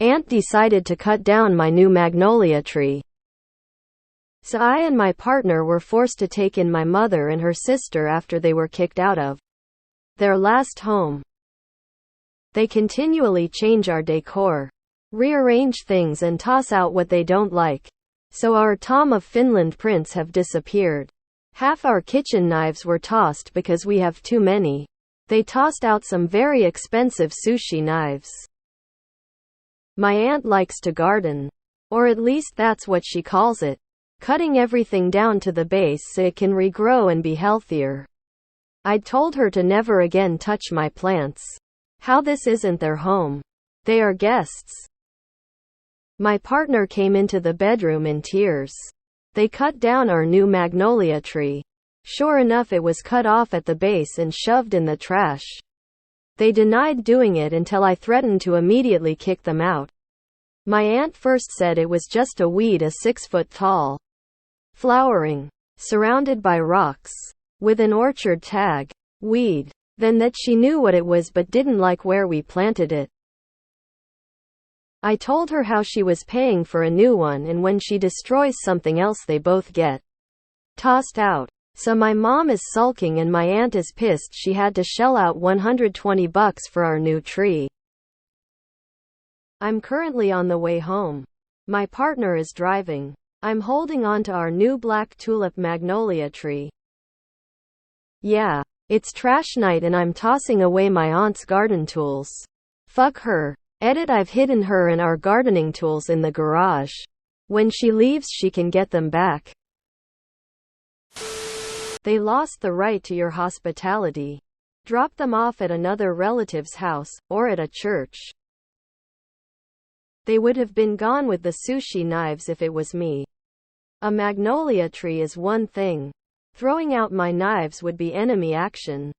Aunt decided to cut down my new magnolia tree. So I and my partner were forced to take in my mother and her sister after they were kicked out of their last home. They continually change our decor, rearrange things and toss out what they don't like. So our Tom of Finland prints have disappeared. Half our kitchen knives were tossed because we have too many. They tossed out some very expensive sushi knives. My aunt likes to garden. Or at least that's what she calls it. Cutting everything down to the base so it can regrow and be healthier. I'd told her to never again touch my plants. How this isn't their home. They are guests. My partner came into the bedroom in tears. They cut down our new magnolia tree. Sure enough, it was cut off at the base and shoved in the trash. They denied doing it until I threatened to immediately kick them out. My aunt first said it was just a weed 6 foot tall, flowering, surrounded by rocks, with an orchard tag, weed. Then that she knew what it was but didn't like where we planted it. I told her how she was paying for a new one, and when she destroys something else they both get tossed out. So my mom is sulking and my aunt is pissed she had to shell out $120 for our new tree. I'm currently on the way home. My partner is driving. I'm holding on to our new black tulip magnolia tree. Yeah, it's trash night and I'm tossing away my aunt's garden tools. Fuck her. Edit. I've hidden her and our gardening tools in the garage. When she leaves she can get them back. They lost the right to your hospitality. Drop them off at another relative's house, or at a church. They would have been gone with the sushi knives if it was me. A magnolia tree is one thing. Throwing out my knives would be enemy action.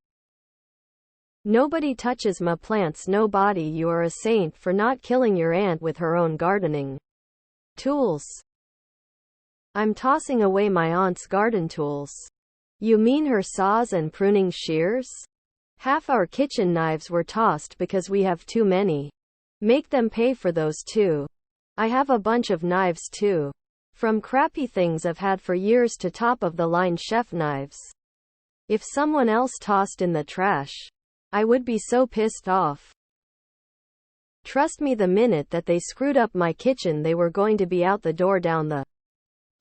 Nobody touches my plants. Nobody. You are a saint for not killing your aunt with her own gardening tools. I'm tossing away my aunt's garden tools. You mean her saws and pruning shears? Half our kitchen knives were tossed because we have too many. Make them pay for those too. I have a bunch of knives too. From crappy things I've had for years to top-of-the-line chef knives. If someone else tossed in the trash, I would be so pissed off. Trust me, the minute that they screwed up my kitchen they were going to be out the door down the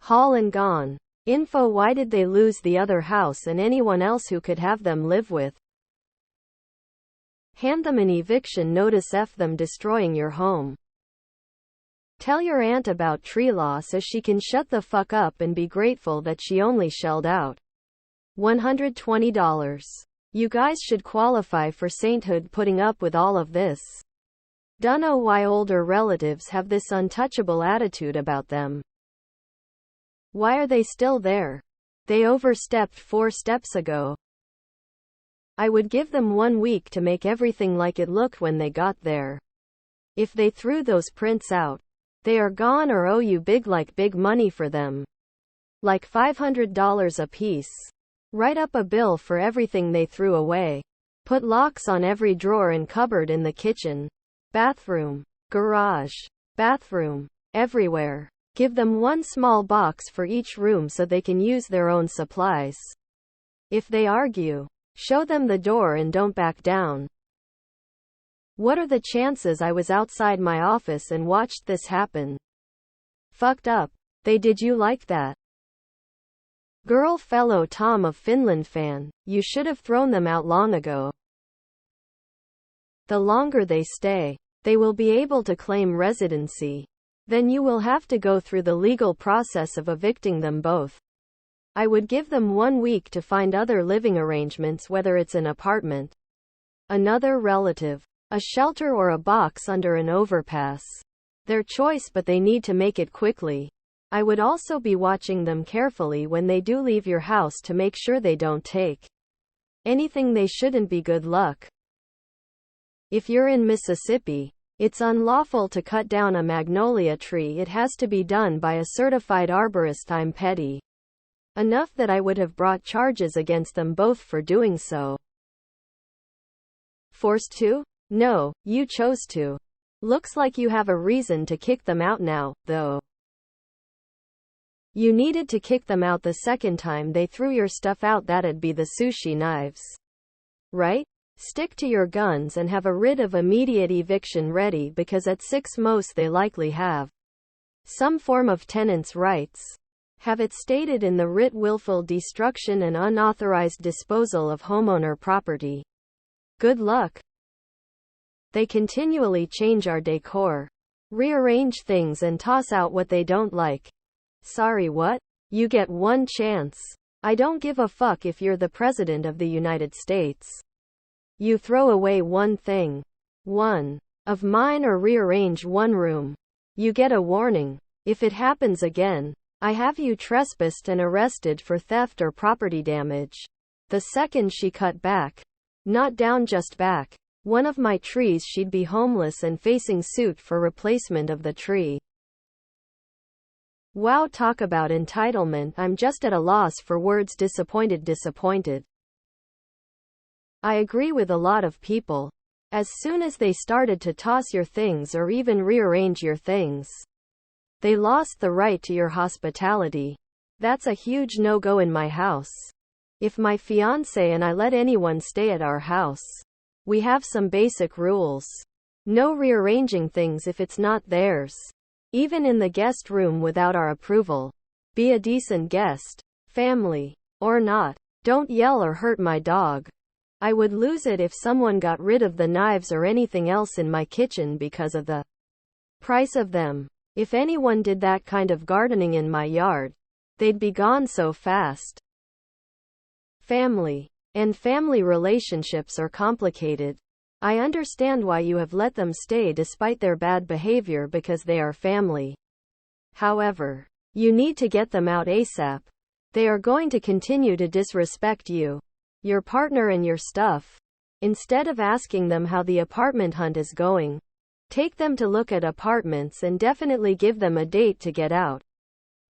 hall and gone. Info: why did they lose the other house and anyone else who could have them live with? Hand them an eviction notice. F them destroying your home. Tell your aunt about tree law so she can shut the fuck up and be grateful that she only shelled out $120. You guys should qualify for sainthood putting up with all of this. Dunno why older relatives have this untouchable attitude about them. Why are they still there? They overstepped 4 steps ago. I would give them 1 week to make everything like it looked when they got there. If they threw those prints out, they are gone or owe you big money for them. Like $500 a piece. Write up a bill for everything they threw away. Put locks on every drawer and cupboard in the kitchen, bathroom, garage, bathroom, everywhere. Give them 1 small box for each room so they can use their own supplies. If they argue, show them the door and don't back down. What are the chances I was outside my office and watched this happen? Fucked up. They did you like that? Girl, fellow Tom of Finland fan, you should have thrown them out long ago. The longer they stay, they will be able to claim residency. Then you will have to go through the legal process of evicting them both. I would give them 1 week to find other living arrangements, whether it's an apartment, another relative, a shelter or a box under an overpass. Their choice, but they need to make it quickly. I would also be watching them carefully when they do leave your house to make sure they don't take anything they shouldn't. Be good luck. If you're in Mississippi, it's unlawful to cut down a magnolia tree. It has to be done by a certified arborist. I'm petty enough that I would have brought charges against them both for doing so. Forced to? No, you chose to. Looks like you have a reason to kick them out now, though. You needed to kick them out the second time they threw your stuff out. That'd be the sushi knives. Right? Stick to your guns and have a writ of immediate eviction ready, because at 6 most they likely have some form of tenants' rights. Have it stated in the writ: willful destruction and unauthorized disposal of homeowner property. Good luck. They continually change our decor, rearrange things and toss out what they don't like. Sorry, what? You get one chance. I don't give a fuck if you're the President of the United States. You throw away one thing, one of mine, or rearrange one room, you get a warning. If it happens again, I have you trespassed and arrested for theft or property damage. The second she cut back, not down, just back, one of my trees, she'd be homeless and facing suit for replacement of the tree. Wow, talk about entitlement. I'm just at a loss for words. Disappointed. I agree with a lot of people. As soon as they started to toss your things or even rearrange your things, they lost the right to your hospitality. That's a huge no-go in my house. If my fiancé and I let anyone stay at our house, we have some basic rules. No rearranging things if it's not theirs. Even in the guest room without our approval. Be a decent guest, family or not. Don't yell or hurt my dog. I would lose it if someone got rid of the knives or anything else in my kitchen because of the price of them. If anyone did that kind of gardening in my yard, they'd be gone so fast. Family and family relationships are complicated. I understand why you have let them stay despite their bad behavior, because they are family. However, you need to get them out ASAP. They are going to continue to disrespect you, your partner and your stuff. Instead of asking them how the apartment hunt is going, take them to look at apartments and definitely give them a date to get out.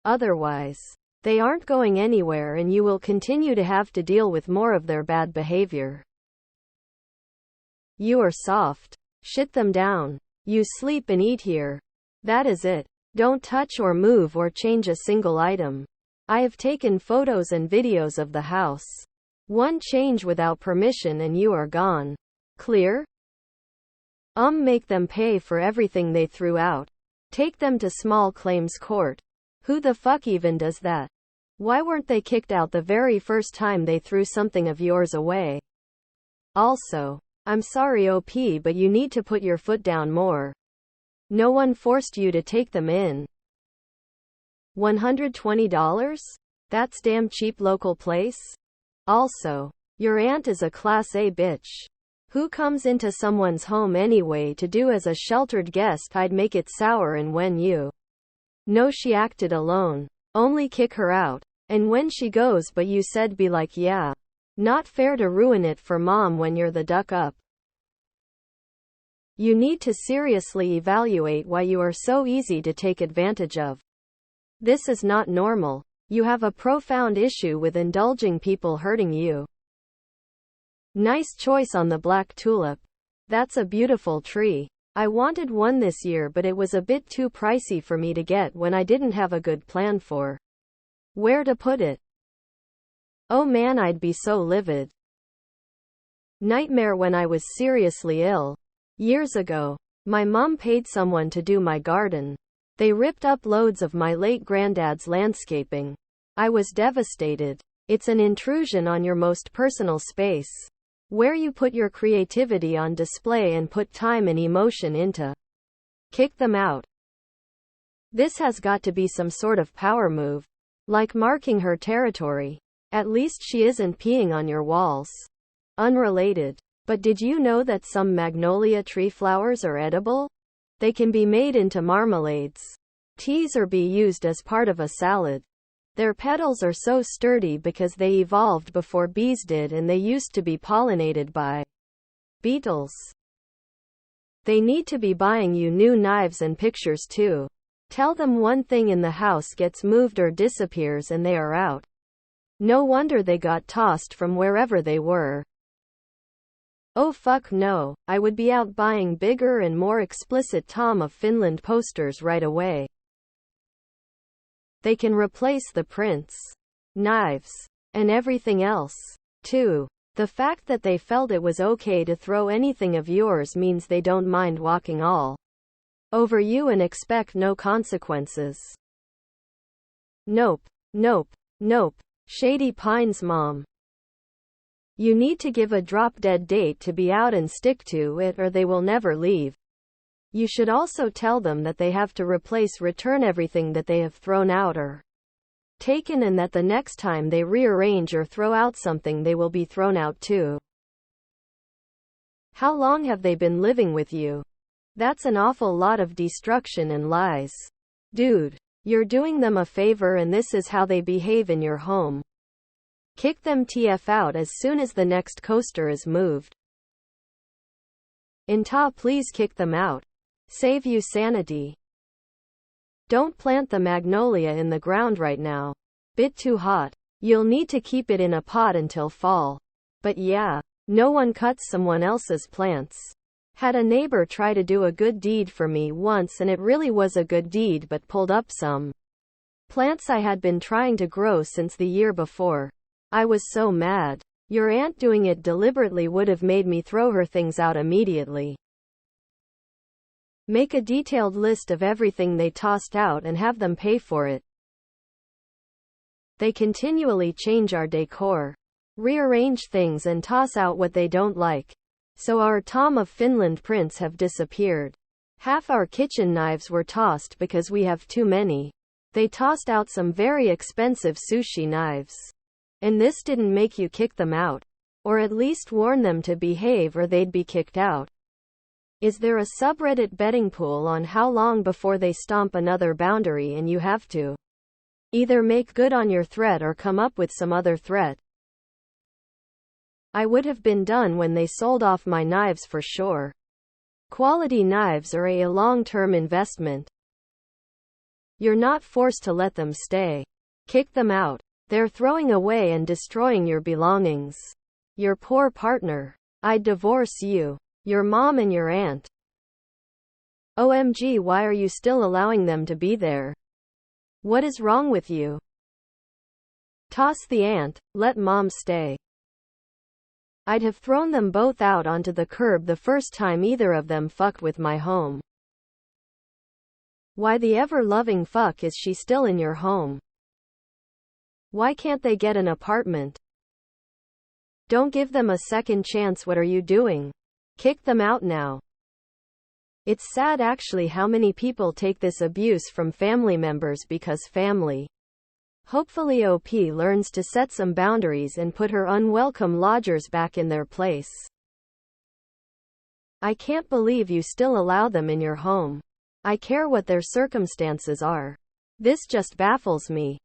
Otherwise, they aren't going anywhere and you will continue to have to deal with more of their bad behavior. You are soft. Shit them down. You sleep and eat here. That is it. Don't touch or move or change a single item. I have taken photos and videos of the house. One change without permission and you are gone. Clear? Make them pay for everything they threw out. Take them to small claims court. Who the fuck even does that? Why weren't they kicked out the very first time they threw something of yours away? Also, I'm sorry OP, but you need to put your foot down more. No one forced you to take them in. $120? That's damn cheap. Local place? Also, your aunt is a class A bitch. Who comes into someone's home anyway to do as a sheltered guest? I'd make it sour, and when you know she acted alone, only kick her out. And when she goes but you said, be like, yeah. Not fair to ruin it for mom when you're the duck up. You need to seriously evaluate why you are so easy to take advantage of. This is not normal. You have a profound issue with indulging people hurting you. Nice choice on the black tulip. That's a beautiful tree. I wanted one this year, but it was a bit too pricey for me to get when I didn't have a good plan for where to put it. Oh man, I'd be so livid. Nightmare when I was seriously ill. Years ago, my mom paid someone to do my garden. They ripped up loads of my late granddad's landscaping. I was devastated. It's an intrusion on your most personal space, where you put your creativity on display and put time and emotion into. Kick them out. This has got to be some sort of power move, like marking her territory. At least she isn't peeing on your walls. Unrelated. But did you know that some magnolia tree flowers are edible? They can be made into marmalades, teas, or be used as part of a salad. Their petals are so sturdy because they evolved before bees did, and they used to be pollinated by beetles. They need to be buying you new knives and pictures too. Tell them one thing in the house gets moved or disappears and they are out. No wonder they got tossed from wherever they were. Oh fuck no, I would be out buying bigger and more explicit Tom of Finland posters right away. They can replace the prints, knives, and everything else, too. The fact that they felt it was okay to throw anything of yours means they don't mind walking all over you and expect no consequences. Nope, nope, nope. Shady Pines mom. You need to give a drop-dead date to be out and stick to it or they will never leave. You should also tell them that they have to return everything that they have thrown out or taken and that the next time they rearrange or throw out something they will be thrown out too. How long have they been living with you? That's an awful lot of destruction and lies. Dude, you're doing them a favor and this is how they behave in your home. Kick them TF out as soon as the next coaster is moved. Please kick them out. Save you sanity. Don't plant the magnolia in the ground right now. Bit too hot. You'll need to keep it in a pot until fall. But yeah, no one cuts someone else's plants. Had a neighbor try to do a good deed for me once and it really was a good deed but pulled up some plants I had been trying to grow since the year before. I was so mad. Your aunt doing it deliberately would have made me throw her things out immediately. Make a detailed list of everything they tossed out and have them pay for it. They continually change our decor, rearrange things and toss out what they don't like. So our Tom of Finland prints have disappeared. Half our kitchen knives were tossed because we have too many. They tossed out some very expensive sushi knives. And this didn't make you kick them out. Or at least warn them to behave or they'd be kicked out. Is there a subreddit betting pool on how long before they stomp another boundary and you have to either make good on your threat or come up with some other threat? I would have been done when they sold off my knives for sure. Quality knives are a long-term investment. You're not forced to let them stay. Kick them out. They're throwing away and destroying your belongings. Your poor partner. I'd divorce you. Your mom and your aunt. OMG, why are you still allowing them to be there? What is wrong with you? Toss the aunt, let mom stay. I'd have thrown them both out onto the curb the first time either of them fucked with my home. Why the ever-loving fuck is she still in your home? Why can't they get an apartment? Don't give them a second chance. What are you doing? Kick them out now. It's sad actually how many people take this abuse from family members because family. Hopefully OP learns to set some boundaries and put her unwelcome lodgers back in their place. I can't believe you still allow them in your home. I care what their circumstances are. This just baffles me.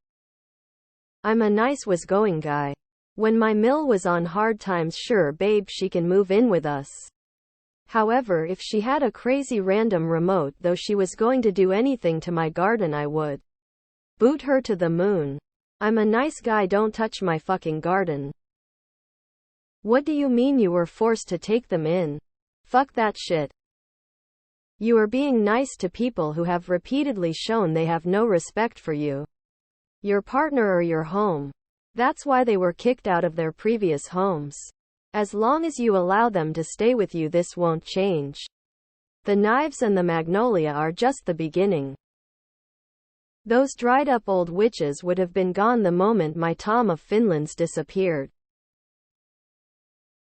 I'm a nice was-going guy. When my mill was on hard times, sure babe, she can move in with us. However, if she had a crazy random remote though she was going to do anything to my garden, I would boot her to the moon. I'm a nice guy, don't touch my fucking garden. What do you mean you were forced to take them in? Fuck that shit. You are being nice to people who have repeatedly shown they have no respect for you, your partner or your home. That's why they were kicked out of their previous homes. As long as you allow them to stay with you, this won't change. The knives and the magnolia are just the beginning. Those dried up old witches would have been gone the moment my Tom of Finland's disappeared.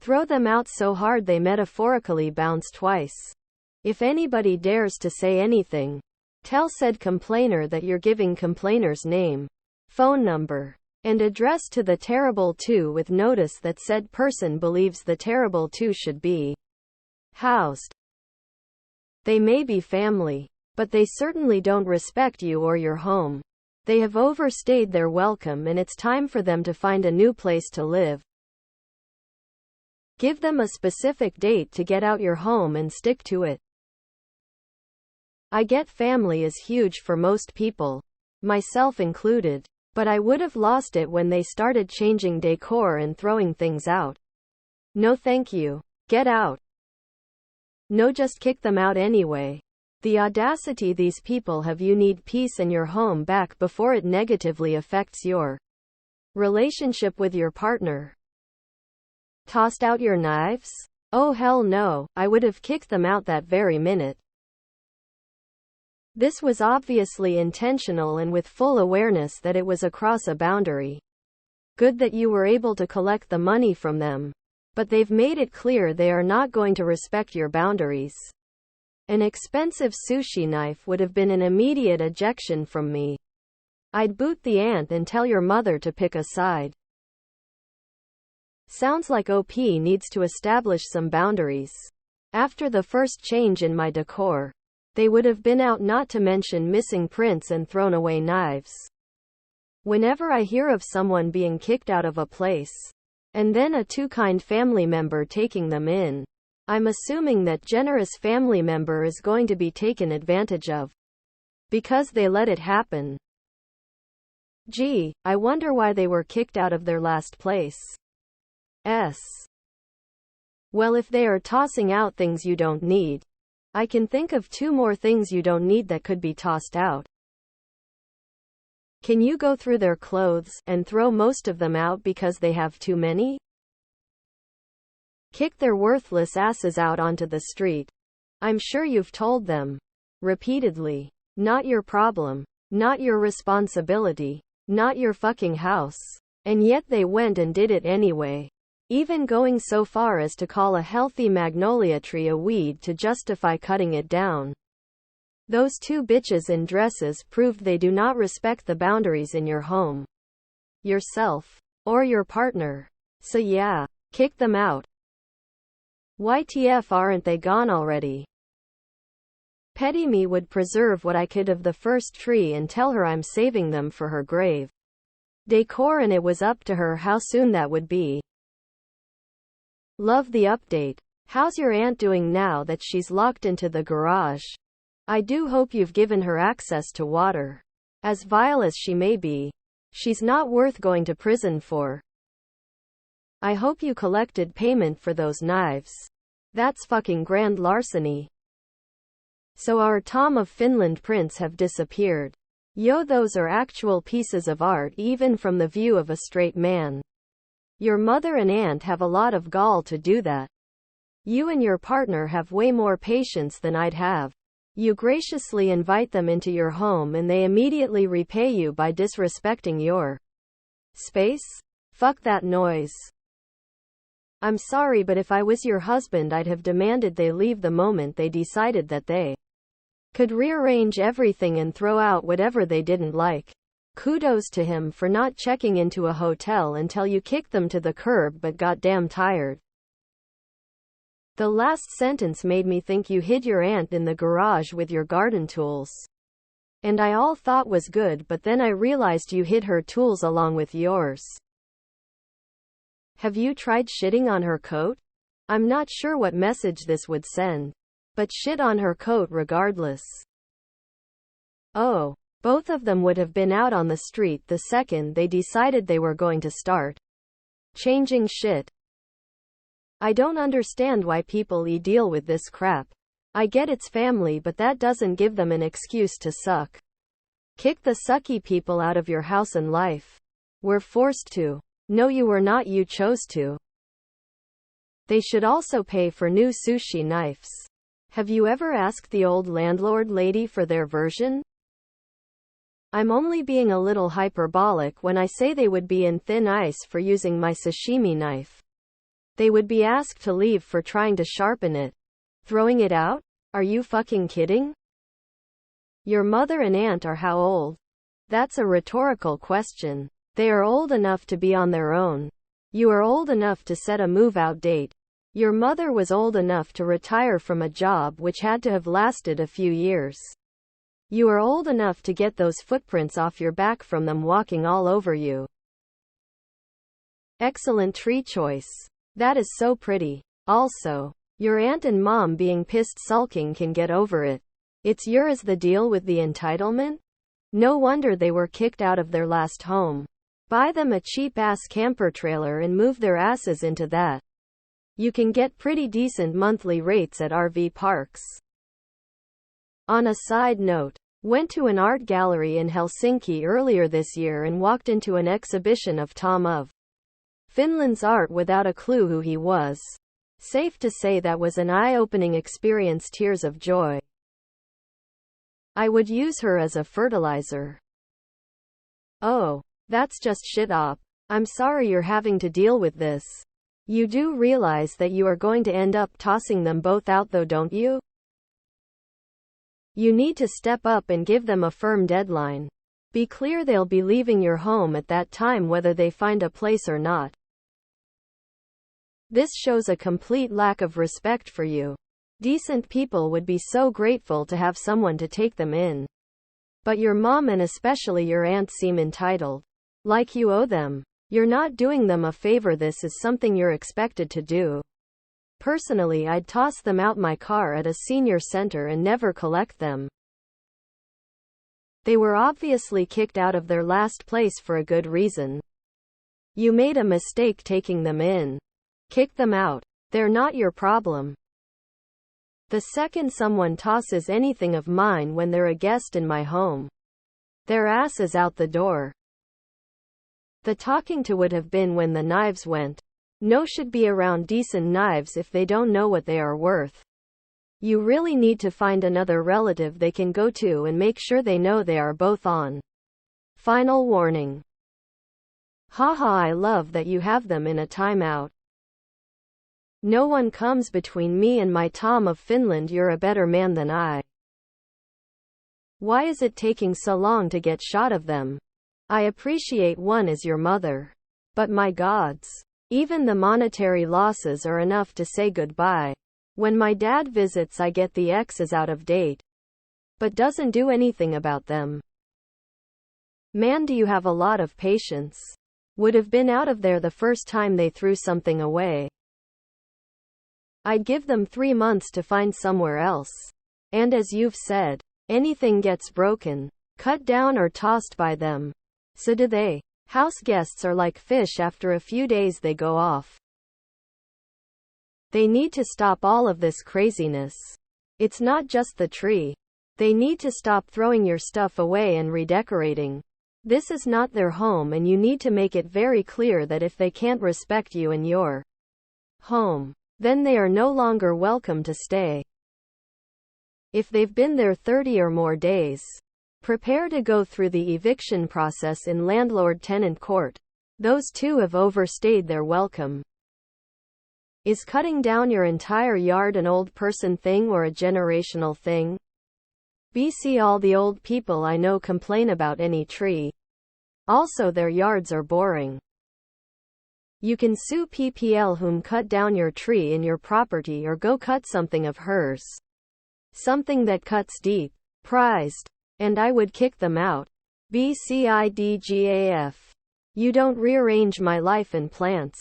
Throw them out so hard they metaphorically bounce twice. If anybody dares to say anything, tell said complainer that you're giving complainer's name, phone number, and address to the Terrible Two with notice that said person believes the Terrible Two should be housed. They may be family, but they certainly don't respect you or your home. They have overstayed their welcome and it's time for them to find a new place to live. Give them a specific date to get out your home and stick to it. I get family is huge for most people, myself included, but I would have lost it when they started changing decor and throwing things out. No thank you. Get out. No, just kick them out anyway. The audacity these people have. You need peace and your home back before it negatively affects your relationship with your partner. Tossed out your knives? Oh hell no, I would have kicked them out that very minute. This was obviously intentional and with full awareness that it was across a boundary. Good that you were able to collect the money from them. But they've made it clear they are not going to respect your boundaries. An expensive sushi knife would have been an immediate ejection from me. I'd boot the aunt and tell your mother to pick a side. Sounds like OP needs to establish some boundaries. After the first change in my decor, they would have been out, not to mention missing prints and thrown away knives. Whenever I hear of someone being kicked out of a place, and then a too kind family member taking them in, I'm assuming that generous family member is going to be taken advantage of. Because they let it happen. Gee, I wonder why they were kicked out of their last place. Well, if they are tossing out things you don't need, I can think of 2 more things you don't need that could be tossed out. Can you go through their clothes and throw most of them out because they have too many? Kick their worthless asses out onto the street. I'm sure you've told them repeatedly. Not your problem. Not your responsibility. Not your fucking house. And yet they went and did it anyway. Even going so far as to call a healthy magnolia tree a weed to justify cutting it down. Those 2 bitches in dresses proved they do not respect the boundaries in your home, yourself, or your partner. So yeah, kick them out. YTF, aren't they gone already? Petty me would preserve what I could of the first tree and tell her I'm saving them for her grave decor, and it was up to her how soon that would be. Love the update. How's your aunt doing now that she's locked into the garage? I do hope you've given her access to water. As vile as she may be, she's not worth going to prison for. I hope you collected payment for those knives. That's fucking grand larceny. So our Tom of Finland prints have disappeared. Yo, those are actual pieces of art even from the view of a straight man. Your mother and aunt have a lot of gall to do that. You and your partner have way more patience than I'd have. You graciously invite them into your home and they immediately repay you by disrespecting your space? Fuck that noise. I'm sorry, but if I was your husband, I'd have demanded they leave the moment they decided that they could rearrange everything and throw out whatever they didn't like. Kudos to him for not checking into a hotel until you kicked them to the curb but got damn tired. The last sentence made me think you hid your aunt in the garage with your garden tools. And I all thought was good, but then I realized you hid her tools along with yours. Have you tried shitting on her coat? I'm not sure what message this would send. But shit on her coat regardless. Oh. Both of them would have been out on the street the second they decided they were going to start changing shit. I don't understand why people deal with this crap. I get it's family, but that doesn't give them an excuse to suck. Kick the sucky people out of your house and life. We're forced to. No, you were not, you chose to. They should also pay for new sushi knives. Have you ever asked the old landlord lady for their version? I'm only being a little hyperbolic when I say they would be in thin ice for using my sashimi knife. They would be asked to leave for trying to sharpen it. Throwing it out? Are you fucking kidding? Your mother and aunt are how old? That's a rhetorical question. They are old enough to be on their own. You are old enough to set a move-out date. Your mother was old enough to retire from a job which had to have lasted a few years. You are old enough to get those footprints off your back from them walking all over you. Excellent tree choice. That is so pretty. Also, your aunt and mom being pissed sulking can get over it. It's yours. The deal with the entitlement? No wonder they were kicked out of their last home. Buy them a cheap-ass camper trailer and move their asses into that. You can get pretty decent monthly rates at RV parks. On a side note, went to an art gallery in Helsinki earlier this year and walked into an exhibition of Tom of Finland's art without a clue who he was. Safe to say that was an eye-opening experience. Tears of joy. I would use her as a fertilizer. Oh, that's just shit up. I'm sorry you're having to deal with this. You do realize that you are going to end up tossing them both out though, don't you? You need to step up and give them a firm deadline. Be clear they'll be leaving your home at that time whether they find a place or not. This shows a complete lack of respect for you. Decent people would be so grateful to have someone to take them in. But your mom and especially your aunt seem entitled. Like you owe them. You're not doing them a favor. This is something you're expected to do. Personally, I'd toss them out my car at a senior center and never collect them. They were obviously kicked out of their last place for a good reason. You made a mistake taking them in. Kick them out. They're not your problem. The second someone tosses anything of mine when they're a guest in my home, their ass is out the door. The talking to would have been when the knives went. No should be around decent knives if they don't know what they are worth. You really need to find another relative they can go to and make sure they know they are both on. Final warning. Haha, I love that you have them in a timeout. No one comes between me and my Tom of Finland. You're a better man than I. Why is it taking so long to get shot of them? I appreciate one is your mother. But my gods. Even the monetary losses are enough to say goodbye. When my dad visits, I get the X is out of date. But doesn't do anything about them. Man, do you have a lot of patience. Would have been out of there the first time they threw something away. I'd give them 3 months to find somewhere else. And as you've said, anything gets broken, cut down or tossed by them. So do they. House guests are like fish, after a few days they go off. They need to stop all of this craziness. It's not just the tree. They need to stop throwing your stuff away and redecorating. This is not their home, and you need to make it very clear that if they can't respect you and your home, then they are no longer welcome to stay. If they've been there 30 or more days, prepare to go through the eviction process in landlord-tenant court. Those two have overstayed their welcome. Is cutting down your entire yard an old person thing or a generational thing? BC, all the old people I know complain about any tree. Also, their yards are boring. You can sue PPL whom cut down your tree in your property, or go cut something of hers. Something that cuts deep, prized. And I would kick them out. BCIDGAF. You don't rearrange my life and plants.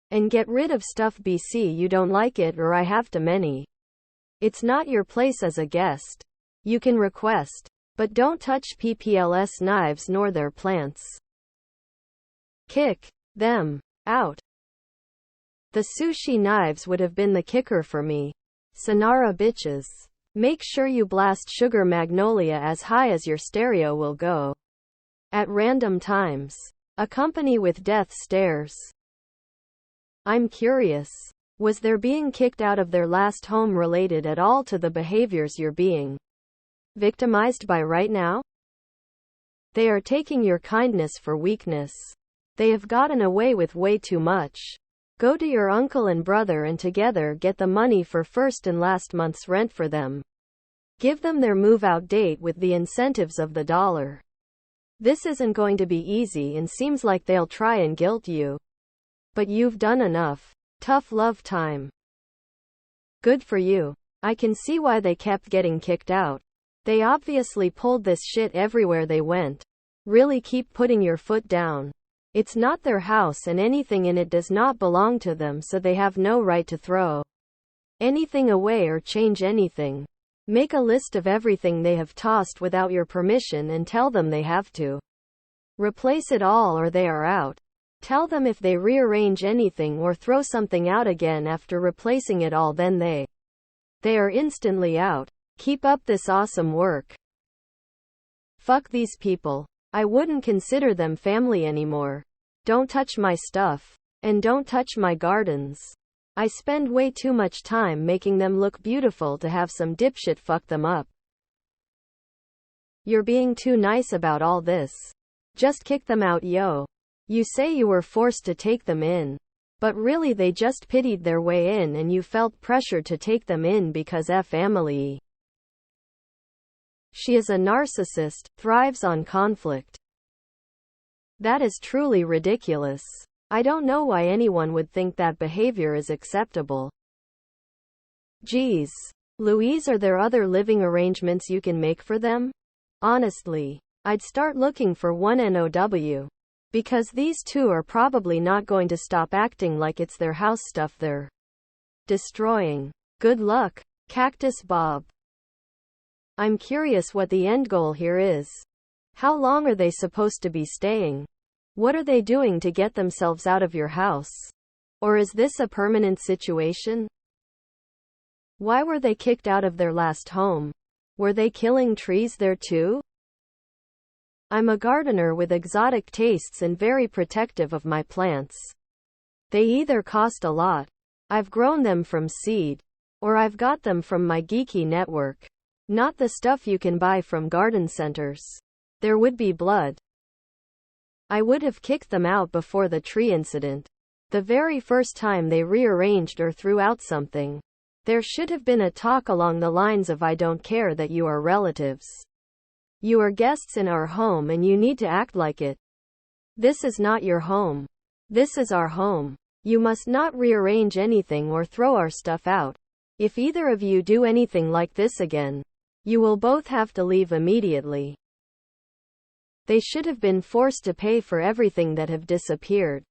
And get rid of stuff. BC, you don't like it, or I have too many. It's not your place as a guest. You can request. But don't touch PPL's knives nor their plants. Kick them out. The sushi knives would have been the kicker for me. Sonara bitches. Make sure you blast Sugar Magnolia as high as your stereo will go. At random times. Accompany with death stares. I'm curious. Was their being kicked out of their last home related at all to the behaviors you're being victimized by right now? They are taking your kindness for weakness. They have gotten away with way too much. Go to your uncle and brother and together get the money for first and last month's rent for them. Give them their move-out date with the incentives of the dollar. This isn't going to be easy and seems like they'll try and guilt you. But you've done enough. Tough love time. Good for you. I can see why they kept getting kicked out. They obviously pulled this shit everywhere they went. Really keep putting your foot down. It's not their house and anything in it does not belong to them, so they have no right to throw anything away or change anything. Make a list of everything they have tossed without your permission and tell them they have to replace it all or they are out. Tell them if they rearrange anything or throw something out again after replacing it all, then they are instantly out. Keep up this awesome work. Fuck these people. I wouldn't consider them family anymore. Don't touch my stuff. And don't touch my gardens. I spend way too much time making them look beautiful to have some dipshit fuck them up. You're being too nice about all this. Just kick them out, yo. You say you were forced to take them in. But really they just pitied their way in and you felt pressure to take them in because family. She is a narcissist, thrives on conflict. That is truly ridiculous. I don't know why anyone would think that behavior is acceptable. Geez. Louise, are there other living arrangements you can make for them? Honestly, I'd start looking for one NOW. Because these two are probably not going to stop acting like it's their house stuff they're destroying. Good luck, Cactus Bob. I'm curious what the end goal here is. How long are they supposed to be staying? What are they doing to get themselves out of your house? Or is this a permanent situation? Why were they kicked out of their last home? Were they killing trees there too? I'm a gardener with exotic tastes and very protective of my plants. They either cost a lot, I've grown them from seed, or I've got them from my geeky network. Not the stuff you can buy from garden centers. There would be blood. I would have kicked them out before the tree incident. The very first time they rearranged or threw out something. There should have been a talk along the lines of, I don't care that you are relatives. You are guests in our home and you need to act like it. This is not your home. This is our home. You must not rearrange anything or throw our stuff out. If either of you do anything like this again, you will both have to leave immediately. They should have been forced to pay for everything that have disappeared.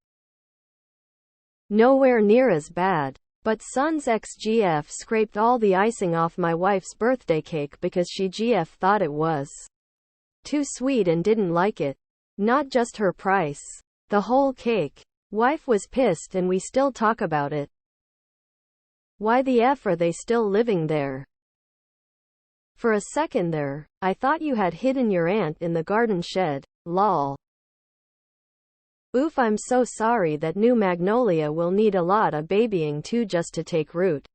Nowhere near as bad. But son's ex-GF scraped all the icing off my wife's birthday cake because she GF thought it was too sweet and didn't like it. Not just her price. The whole cake. Wife was pissed and we still talk about it. Why the F are they still living there? For a second there, I thought you had hidden your aunt in the garden shed. Lol. Oof, I'm so sorry that new magnolia will need a lot of babying too just to take root.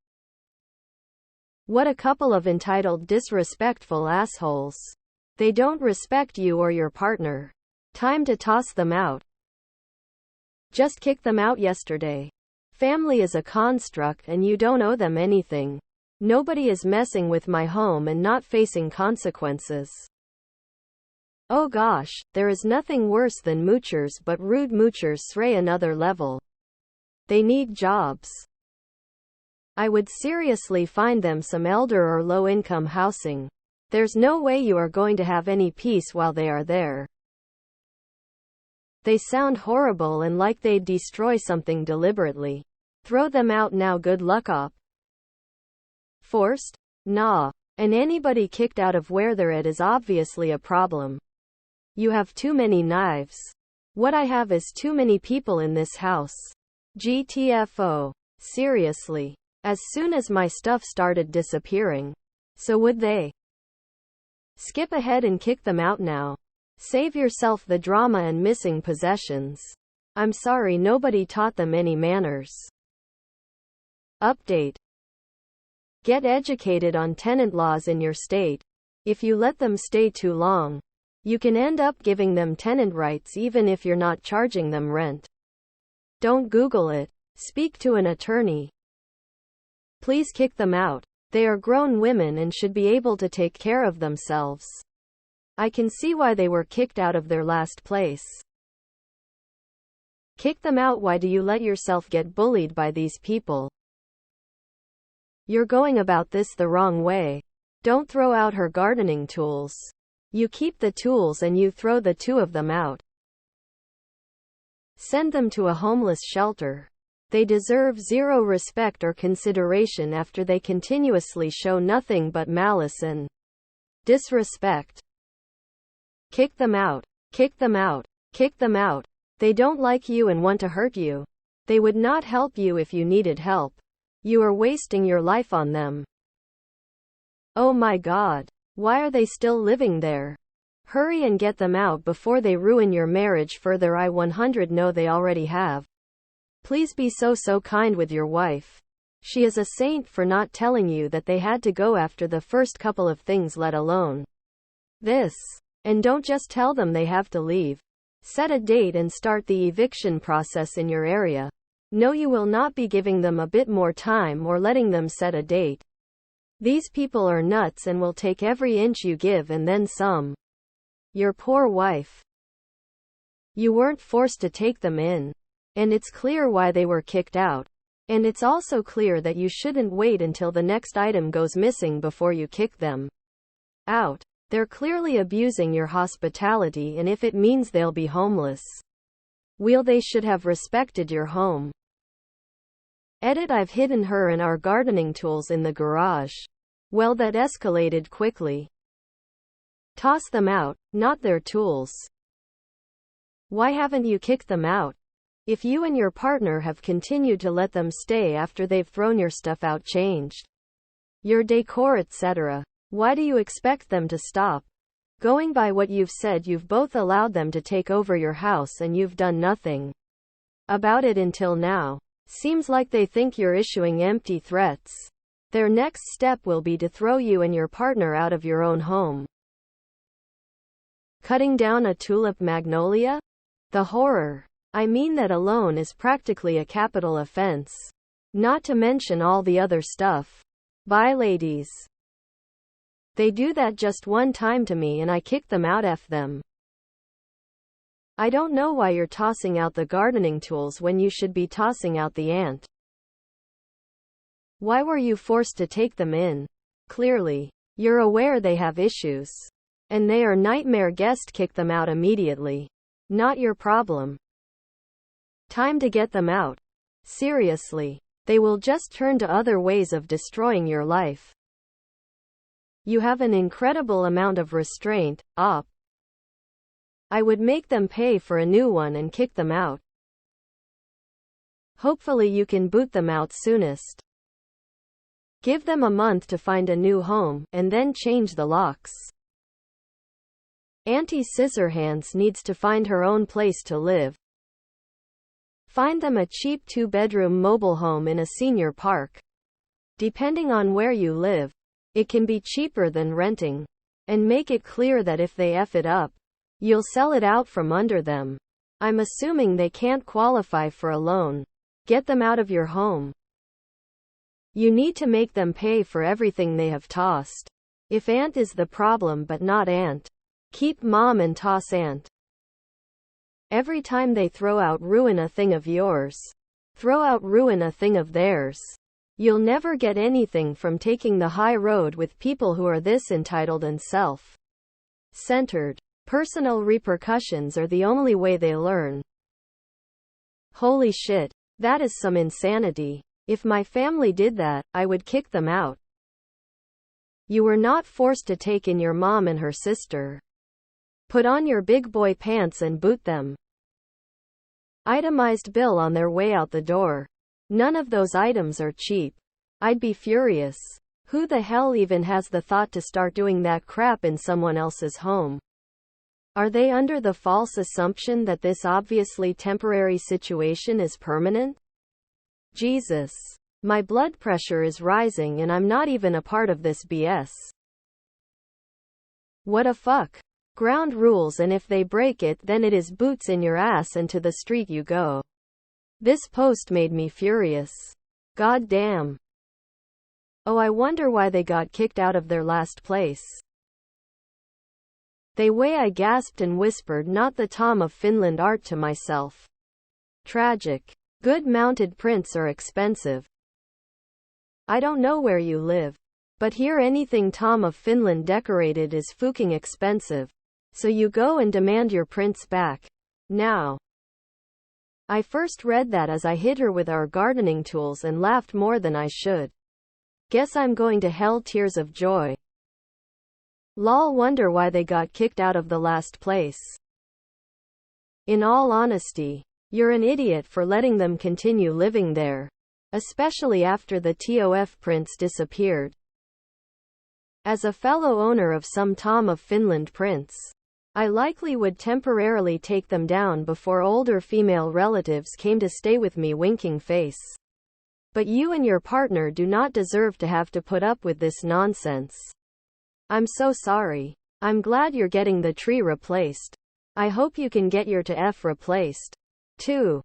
What a couple of entitled, disrespectful assholes. They don't respect you or your partner. Time to toss them out. Just kicked them out yesterday. Family is a construct and you don't owe them anything. Nobody is messing with my home and not facing consequences. Oh gosh, there is nothing worse than moochers, but rude moochers stray another level. They need jobs. I would seriously find them some elder or low-income housing. There's no way you are going to have any peace while they are there. They sound horrible and like they'd destroy something deliberately. Throw them out now, good luck op. Forced? Nah. And anybody kicked out of where they're at is obviously a problem. You have too many knives. What I have is too many people in this house. GTFO. Seriously. As soon as my stuff started disappearing. So would they? Skip ahead and kick them out now. Save yourself the drama and missing possessions. I'm sorry nobody taught them any manners. Update. Get educated on tenant laws in your state. If you let them stay too long, you can end up giving them tenant rights even if you're not charging them rent. Don't Google it. Speak to an attorney. Please kick them out. They are grown women and should be able to take care of themselves. I can see why they were kicked out of their last place. Kick them out. Why do you let yourself get bullied by these people? You're going about this the wrong way. Don't throw out her gardening tools. You keep the tools and you throw the two of them out. Send them to a homeless shelter. They deserve zero respect or consideration after they continuously show nothing but malice and disrespect. Kick them out. Kick them out. Kick them out. They don't like you and want to hurt you. They would not help you if you needed help. You are wasting your life on them. Oh my God. Why are they still living there? Hurry and get them out before they ruin your marriage further. I 100 know they already have. Please be so kind with your wife. She is a saint for not telling you that they had to go after the first couple of things, let alone this. And don't just tell them they have to leave. Set a date and start the eviction process in your area. No, you will not be giving them a bit more time or letting them set a date. These people are nuts and will take every inch you give and then some. Your poor wife. You weren't forced to take them in. And it's clear why they were kicked out. And it's also clear that you shouldn't wait until the next item goes missing before you kick them out. They're clearly abusing your hospitality, and if it means they'll be homeless, well, they should have respected your home. Edit. I've hidden her and our gardening tools in the garage. Well, that escalated quickly. Toss them out, not their tools. Why haven't you kicked them out? If you and your partner have continued to let them stay after they've thrown your stuff out, changed your decor, etc., why do you expect them to stop? Going by what you've said, you've both allowed them to take over your house and you've done nothing about it until now. Seems like they think you're issuing empty threats. Their next step will be to throw you and your partner out of your own home. Cutting down a tulip magnolia? The horror. I mean, that alone is practically a capital offense. Not to mention all the other stuff. Bye, ladies. They do that just one time to me and I kick them out. F them. I don't know why you're tossing out the gardening tools when you should be tossing out the ant. Why were you forced to take them in? Clearly, you're aware they have issues. And they are nightmare guest. Kick them out immediately. Not your problem. Time to get them out. Seriously. They will just turn to other ways of destroying your life. You have an incredible amount of restraint, op. I would make them pay for a new one and kick them out. Hopefully you can boot them out soonest. Give them a month to find a new home, and then change the locks. Auntie Scissorhands needs to find her own place to live. Find them a cheap 2-bedroom mobile home in a senior park. Depending on where you live, it can be cheaper than renting. And make it clear that if they F it up, you'll sell it out from under them. I'm assuming they can't qualify for a loan. Get them out of your home. You need to make them pay for everything they have tossed. If aunt is the problem but not aunt, keep mom and toss aunt. Every time they throw out, ruin a thing of yours. Throw out, ruin a thing of theirs. You'll never get anything from taking the high road with people who are this entitled and self-centered. Personal repercussions are the only way they learn. Holy shit. That is some insanity. If my family did that, I would kick them out. You were not forced to take in your mom and her sister. Put on your big boy pants and boot them. Itemized bill on their way out the door. None of those items are cheap. I'd be furious. Who the hell even has the thought to start doing that crap in someone else's home? Are they under the false assumption that this obviously temporary situation is permanent? Jesus. My blood pressure is rising and I'm not even a part of this BS. What a fuck. Ground rules, and if they break it, then it is boots in your ass and to the street you go. This post made me furious. God damn. Oh, I wonder why they got kicked out of their last place. They way, I gasped and whispered, not the Tom of Finland art to myself. Tragic. Good mounted prints are expensive. I don't know where you live, but here anything Tom of Finland decorated is fucking expensive. So you go and demand your prints back. Now. I first read that as I hit her with our gardening tools and laughed more than I should. Guess I'm going to hell, tears of joy. Lol, wonder why they got kicked out of the last place. In all honesty, you're an idiot for letting them continue living there, especially after the TOF prince disappeared. As a fellow owner of some Tom of Finland prints, I likely would temporarily take them down before older female relatives came to stay with me. Winking face. But you and your partner do not deserve to have to put up with this nonsense. I'm so sorry. I'm glad you're getting the tree replaced. I hope you can get your TF replaced, too.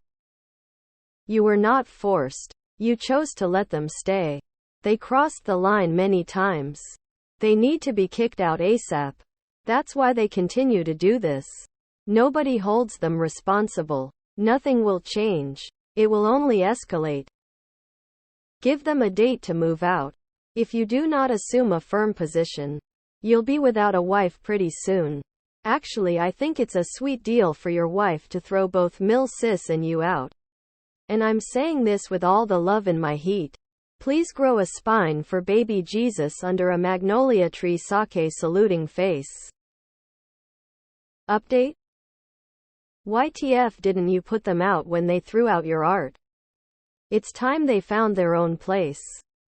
You were not forced. You chose to let them stay. They crossed the line many times. They need to be kicked out ASAP. That's why they continue to do this. Nobody holds them responsible. Nothing will change. It will only escalate. Give them a date to move out. If you do not assume a firm position, you'll be without a wife pretty soon. Actually, I think it's a sweet deal for your wife to throw both Mill Sis and you out. And I'm saying this with all the love in my heat. Please grow a spine for baby Jesus under a magnolia tree. Sake saluting face. Update? YTF didn't you put them out when they threw out your art? It's time they found their own place.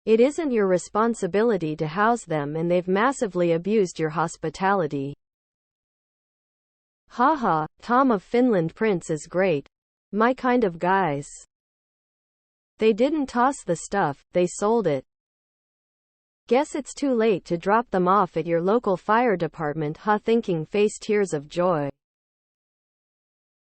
It isn't your responsibility to house them, and they've massively abused your hospitality. Haha, Tom of Finland prince is great. My kind of guys. They didn't toss the stuff, they sold it. Guess it's too late to drop them off at your local fire department. Thinking face. Tears of joy.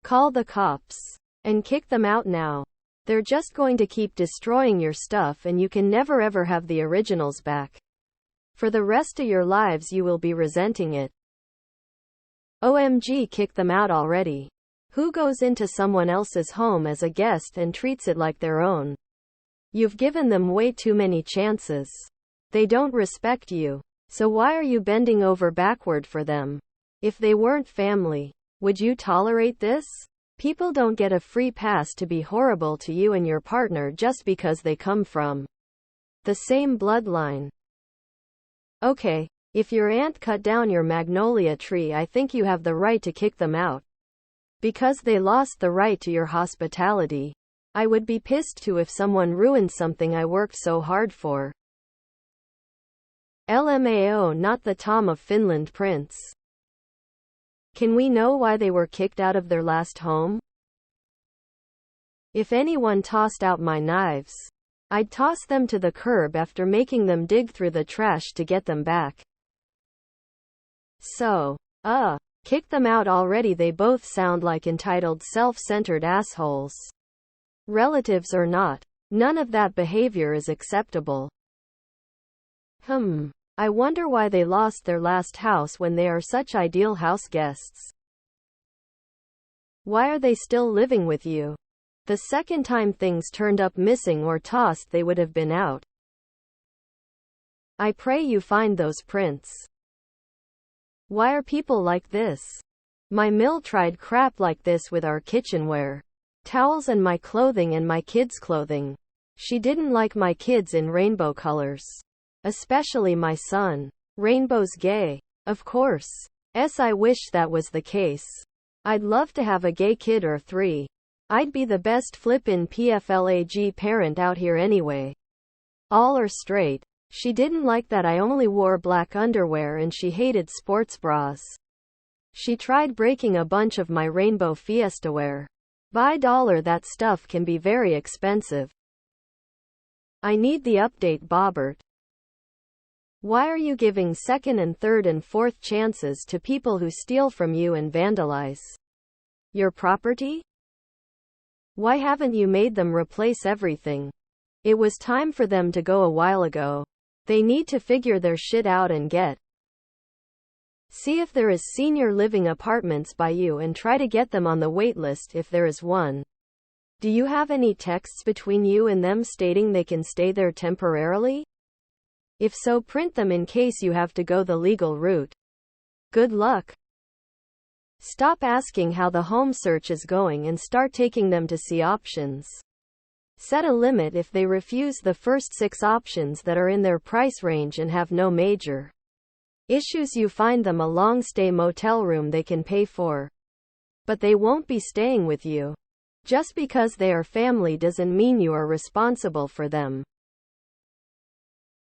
Call the cops. And kick them out now. They're just going to keep destroying your stuff, and you can never ever have the originals back. For the rest of your lives you will be resenting it. OMG, kick them out already. Who goes into someone else's home as a guest and treats it like their own? You've given them way too many chances. They don't respect you. So why are you bending over backward for them? If they weren't family, would you tolerate this? People don't get a free pass to be horrible to you and your partner just because they come from the same bloodline. Okay, if your aunt cut down your magnolia tree, I think you have the right to kick them out. Because they lost the right to your hospitality. I would be pissed too if someone ruined something I worked so hard for. LMAO, not the Tom of Finland prince. Can we know why they were kicked out of their last home? If anyone tossed out my knives, I'd toss them to the curb after making them dig through the trash to get them back. So, kick them out already. They both sound like entitled, self-centered assholes. Relatives or not, none of that behavior is acceptable. I wonder why they lost their last house when they are such ideal house guests. Why are they still living with you? The second time things turned up missing or tossed, they would have been out. I pray you find those prints. Why are people like this? My mill tried crap like this with our kitchenware, towels, and my clothing and my kids' clothing. She didn't like my kids in rainbow colors. Especially my son. Rainbow's gay. Of course. I wish that was the case. I'd love to have a gay kid or 3. I'd be the best flippin' PFLAG parent out here anyway. All are straight. She didn't like that I only wore black underwear, and she hated sports bras. She tried breaking a bunch of my rainbow fiesta wear. By dollar, that stuff can be very expensive. I need the update, Bobbert. Why are you giving second and third and fourth chances to people who steal from you and vandalize your property? Why haven't you made them replace everything? It was time for them to go a while ago. They need to figure their shit out and see if there is senior living apartments by you and try to get them on the wait list if there is one. Do you have any texts between you and them stating they can stay there temporarily? If so, print them in case you have to go the legal route. Good luck. Stop asking how the home search is going and start taking them to see options. Set a limit if they refuse the first 6 options that are in their price range and have no major issues. You find them a long stay motel room they can pay for. but they won't be staying with you. Just because they are family doesn't mean you are responsible for them.